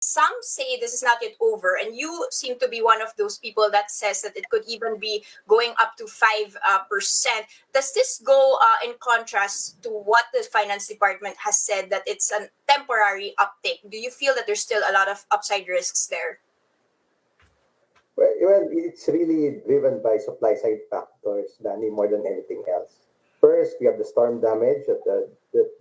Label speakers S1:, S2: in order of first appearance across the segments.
S1: some say this is not yet over, and you seem to be one of those people that says that it could even be going up to 5%. Does this go in contrast to what the finance department has said, that it's a temporary uptick? Do you feel that there's still a lot of upside risks there?
S2: Well, it's really driven by supply side factors, Danny, more than anything else. First, we have the storm damage, the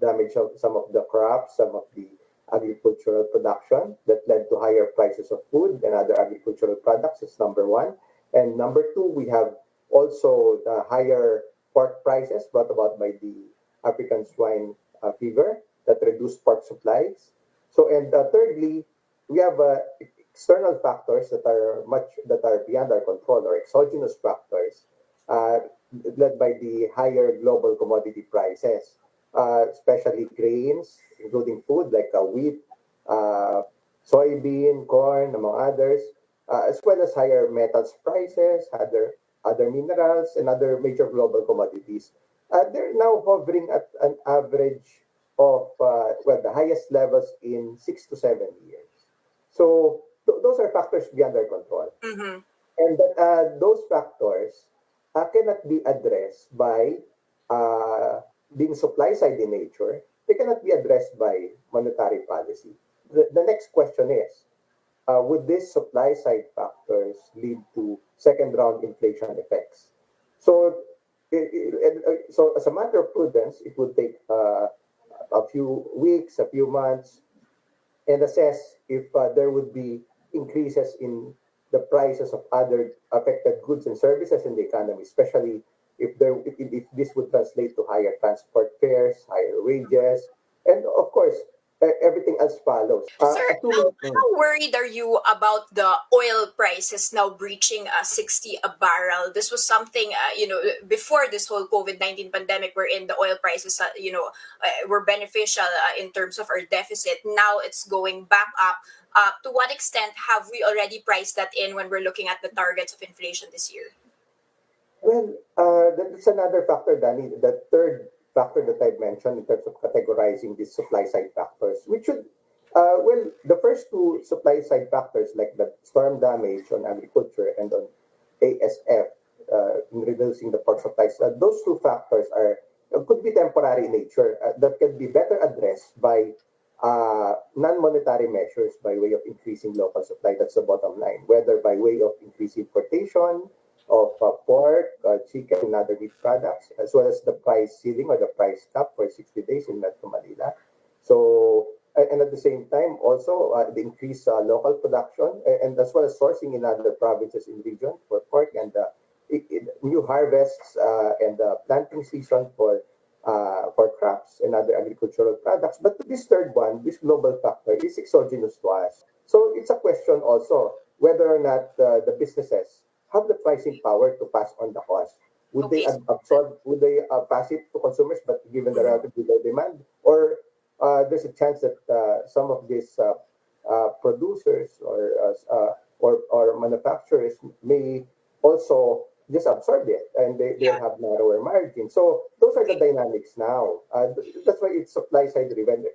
S2: damage of some of the crops, some of the agricultural production that led to higher prices of food and other agricultural products. Is number one. And number two, we have also the higher pork prices brought about by the African swine fever that reduced pork supplies. So, and thirdly, we have external factors that are beyond our control, or exogenous factors uh, led by the higher global commodity prices, especially grains, including food like wheat, uh, soybean, corn, among others, as well as higher metals prices, other minerals, and other major global commodities. They're now hovering at an average of the highest levels in 6 to 7 years. So those are factors beyond our control.
S1: Mm-hmm.
S2: And those factors cannot be addressed by uh, being supply side in nature. They cannot be addressed by monetary policy. The next question is, would these supply side factors lead to second round inflation effects? So, so as a matter of prudence, it would take a few weeks, a few months, and assess if there would be increases in the prices of other affected goods and services in the economy, especially if this would translate to higher transport fares, higher wages, and of course, everything else follows.
S1: Sir, how worried are you about the oil prices now breaching 60 a barrel? This was something, before this whole COVID-19 pandemic, wherein the oil prices, were beneficial in terms of our deficit. Now it's going back up. To what extent have we already priced that in when we're looking at the targets of inflation this year?
S2: Well, that's another factor, Danny. The third factor that I mentioned in terms of categorizing these supply side factors, which should, the first two supply side factors, like the storm damage on agriculture and on ASF, in reducing the pork supplies, those two factors are could be temporary in nature, that can be better addressed by non-monetary measures by way of increasing local supply. That's the bottom line. Whether by way of increasing importation of pork, chicken, and other meat products, as well as the price ceiling or the price cap for 60 days in Metro Manila. So, and at the same time, also the increased local production, and as well as sourcing in other provinces in region for pork, and new harvests and planting season for crops and other agricultural products. But this third one, this global factor, is exogenous to us. So it's a question also whether or not the businesses have the pricing power to pass on the cost. Would they
S1: Okay.
S2: absorb? Would they pass it to consumers? But given the relatively low demand, or there's a chance that some of these producers or manufacturers may also just absorb it, and they'll
S1: Yeah.
S2: have narrower margins. So those are the
S1: Okay.
S2: dynamics now. That's why it's supply side driven.